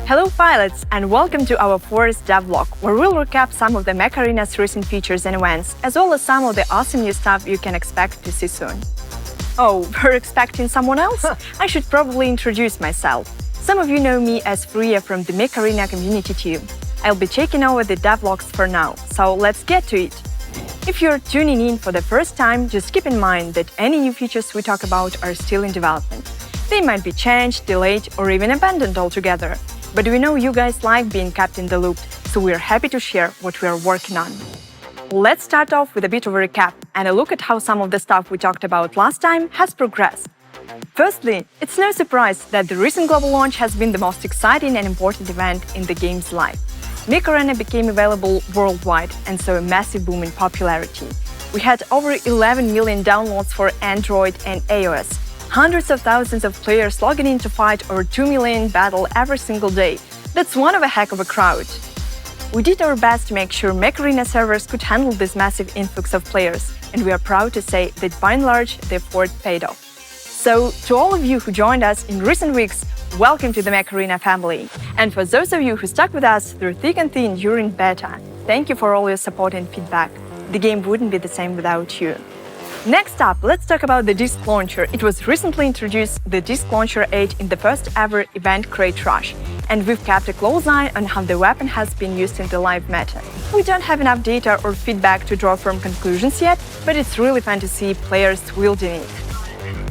Hello pilots, and welcome to our first devlog, where we'll recap some of the Mech Arena's recent features and events, as well as some of the awesome new stuff you can expect to see soon. Oh, we're expecting someone else? I should probably introduce myself. Some of you know me as Freya from the Mech Arena community team. I'll be taking over the devlogs for now, so let's get to it. If you're tuning in for the first time, just keep in mind that any new features we talk about are still in development. They might be changed, delayed, or even abandoned altogether. But we know you guys like being kept in the loop, so we're happy to share what we are working on. Let's start off with a bit of a recap and a look at how some of the stuff we talked about last time has progressed. Firstly, it's no surprise that the recent global launch has been the most exciting and important event in the game's life. Mech Arena became available worldwide and saw a massive boom in popularity. We had over 11 million downloads for Android and iOS. Hundreds of thousands of players logging in to fight over 2 million battle every single day. That's one of a heck of a crowd. We did our best to make sure Mech Arena servers could handle this massive influx of players, and we are proud to say that by and large the effort paid off. So, to all of you who joined us in recent weeks, welcome to the Mech Arena family. And for those of you who stuck with us through thick and thin during beta, thank you for all your support and feedback. The game wouldn't be the same without you. Next up, let's talk about the Disc Launcher. It was recently introduced, the Disc Launcher 8, in the first ever event Crate Rush, and we've kept a close eye on how the weapon has been used in the live meta. We don't have enough data or feedback to draw firm conclusions yet, but it's really fun to see players wielding it.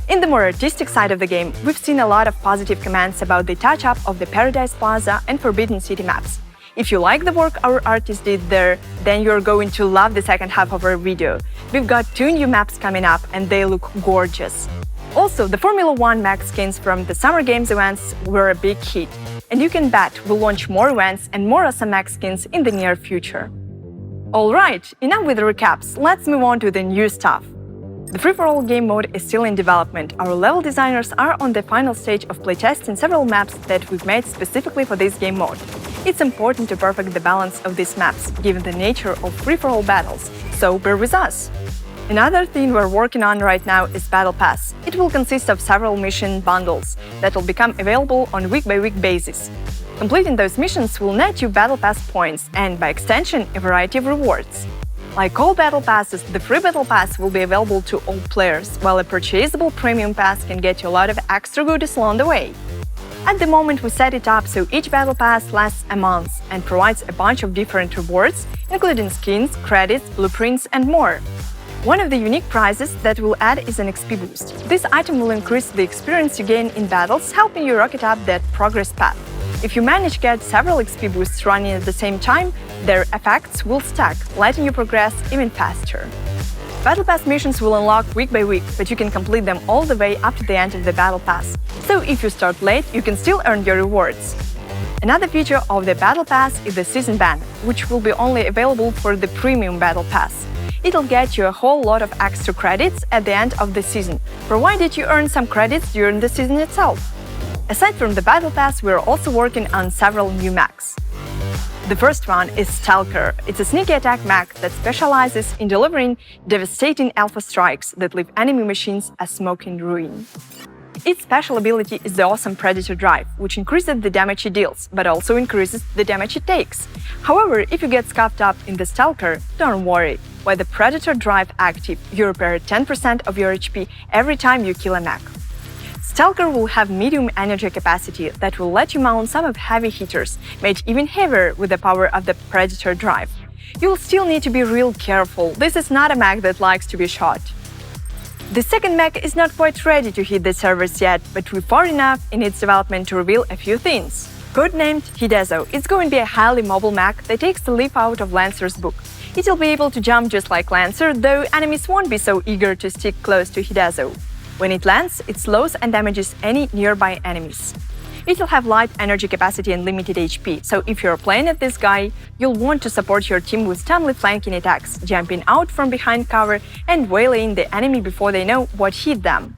In the more artistic side of the game, we've seen a lot of positive comments about the touch-up of the Paradise Plaza and Forbidden City maps. If you like the work our artists did there, then you're going to love the second half of our video. We've got 2 new maps coming up and they look gorgeous. Also, the Formula 1 Mech skins from the Summer Games events were a big hit. And you can bet we'll launch more events and more awesome Mech skins in the near future. Alright, enough with the recaps, let's move on to the new stuff. The free-for-all game mode is still in development. Our level designers are on the final stage of playtesting several maps that we've made specifically for this game mode. It's important to perfect the balance of these maps, given the nature of free-for-all battles, so bear with us. Another thing we're working on right now is Battle Pass. It will consist of several mission bundles that will become available on a week-by-week basis. Completing those missions will net you Battle Pass points and, by extension, a variety of rewards. Like all Battle Passes, the free Battle Pass will be available to all players, while a purchasable Premium Pass can get you a lot of extra goodies along the way. At the moment, we set it up so each Battle Pass lasts a month and provides a bunch of different rewards, including skins, credits, blueprints, and more. One of the unique prizes that we'll add is an XP boost. This item will increase the experience you gain in battles, helping you rocket up that progress path. If you manage to get several XP boosts running at the same time, their effects will stack, letting you progress even faster. Battle Pass missions will unlock week by week, but you can complete them all the way up to the end of the Battle Pass. So if you start late, you can still earn your rewards. Another feature of the Battle Pass is the Season Banner, which will be only available for the Premium Battle Pass. It'll get you a whole lot of extra credits at the end of the season, provided you earn some credits during the season itself. Aside from the Battle Pass, we're also working on several new mechs. The first one is Stalker. It's a sneaky attack mech that specializes in delivering devastating alpha strikes that leave enemy machines a smoking ruin. Its special ability is the awesome Predator Drive, which increases the damage it deals, but also increases the damage it takes. However, if you get scuffed up in the Stalker, don't worry. With the Predator Drive active, you repair 10% of your HP every time you kill a mech. Stalker will have medium energy capacity that will let you mount some of heavy hitters, made even heavier with the power of the Predator Drive. You'll still need to be real careful, this is not a mech that likes to be shot. The second mech is not quite ready to hit the servers yet, but we're far enough in its development to reveal a few things. Codenamed Hidezo, it's going to be a highly mobile mech that takes the leaf out of Lancer's book. It'll be able to jump just like Lancer, though enemies won't be so eager to stick close to Hidezo. When it lands, it slows and damages any nearby enemies. It'll have light energy capacity and limited HP, so if you're playing at this guy, you'll want to support your team with timely flanking attacks, jumping out from behind cover and waylaying the enemy before they know what hit them.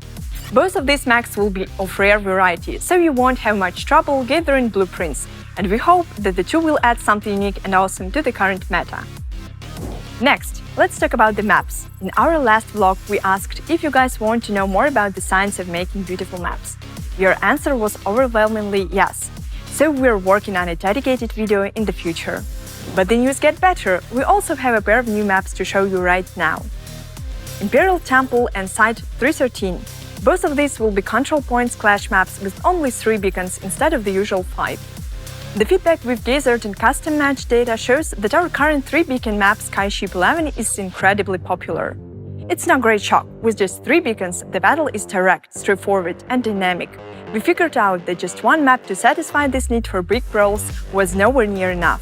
Both of these mechs will be of rare variety, so you won't have much trouble gathering blueprints, and we hope that the two will add something unique and awesome to the current meta. Next, let's talk about the maps. In our last vlog, we asked if you guys want to know more about the science of making beautiful maps. Your answer was overwhelmingly yes. so we're working on a dedicated video in the future. But the news get better, we also have a pair of new maps to show you right now. Imperial Temple and Site 313. Both of these will be control points clash maps with only 3 beacons instead of the usual 5. The feedback we've gathered in custom match data shows that our current 3-beacon map Skyship 11 is incredibly popular. It's no great shock, with just 3 beacons, the battle is direct, straightforward and dynamic. We figured out that just one map to satisfy this need for big brawls was nowhere near enough.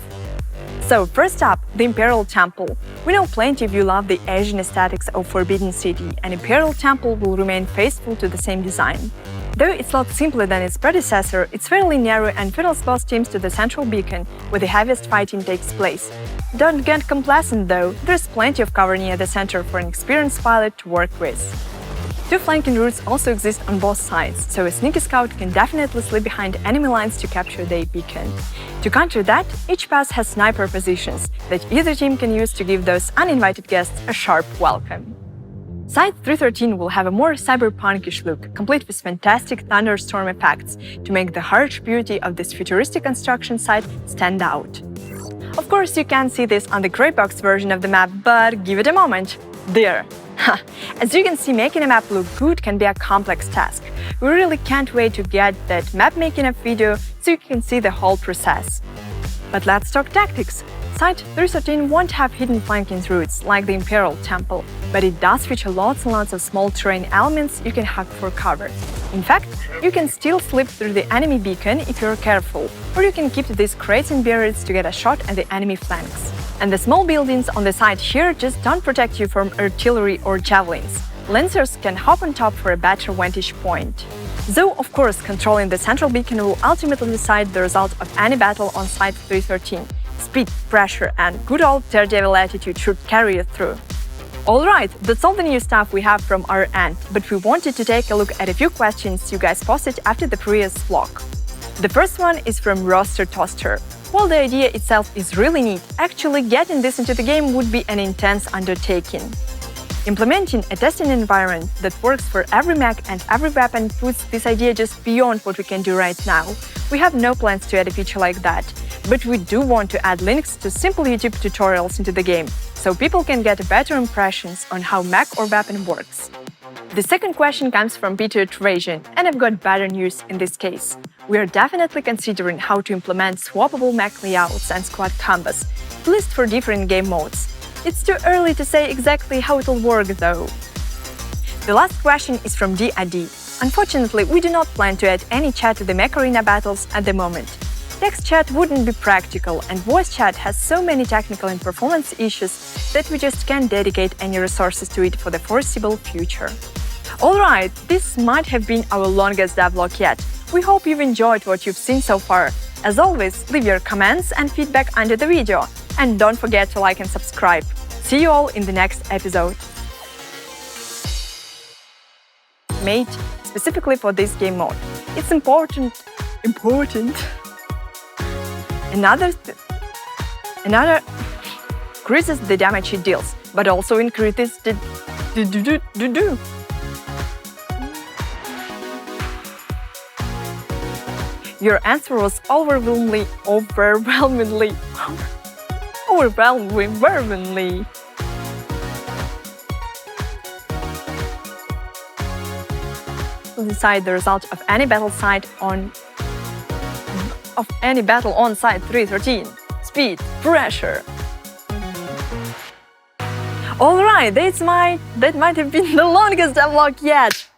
So first up, the Imperial Temple. We know plenty of you love the Asian aesthetics of Forbidden City, and Imperial Temple will remain faithful to the same design. Though it's a lot simpler than its predecessor, it's fairly narrow and funnels both teams to the central beacon, where the heaviest fighting takes place. Don't get complacent though, there's plenty of cover near the center for an experienced pilot to work with. 2 flanking routes also exist on both sides, so a sneaky scout can definitely slip behind enemy lines to capture their beacon. To counter that, each pass has sniper positions that either team can use to give those uninvited guests a sharp welcome. Site 313 will have a more cyberpunkish look, complete with fantastic thunderstorm effects to make the harsh beauty of this futuristic construction site stand out. Of course, you can't see this on the grey box version of the map, but give it a moment. There! As you can see, making a map look good can be a complex task. We really can't wait to get that map making up video so you can see the whole process. But let's talk tactics. Site 313 won't have hidden flanking routes like the Imperial Temple, but it does feature lots and lots of small terrain elements you can hack for cover. In fact, you can still slip through the enemy beacon if you're careful, or you can keep these crates and barriers to get a shot at the enemy flanks. And the small buildings on the side here just don't protect you from artillery or javelins. Lancers can hop on top for a better vantage point. Though, of course, controlling the central beacon will ultimately decide the result of any battle on Site 313. Speed, pressure, and good old daredevil attitude should carry you through. Alright, that's all the new stuff we have from our end, but we wanted to take a look at a few questions you guys posted after the previous vlog. The first one is from Roaster Toaster. While the idea itself is really neat, actually getting this into the game would be an intense undertaking. Implementing a testing environment that works for every mech and every weapon puts this idea just beyond what we can do right now. We have no plans to add a feature like that, but we do want to add links to simple YouTube tutorials into the game, so people can get better impressions on how mech or weapon works. The second question comes from Peter Trajan, and I've got better news in this case. We are definitely considering how to implement swappable mech layouts and squad combos, at least for different game modes. It's too early to say exactly how it'll work though. The last question is from DAD. Unfortunately, we do not plan to add any chat to the Mech Arena battles at the moment. Text chat wouldn't be practical, and voice chat has so many technical and performance issues that we just can't dedicate any resources to it for the foreseeable future. Alright, this might have been our longest devlog yet. We hope you've enjoyed what you've seen so far. As always, leave your comments and feedback under the video, and don't forget to like and subscribe. See you all in the next episode. Made specifically for this game mode. It's important. Another increases the damage it deals, but also increases the Your answer was overwhelmingly. Decide the result of any battle on Site 313. Speed, pressure. Alright, that might have been the longest vlog yet.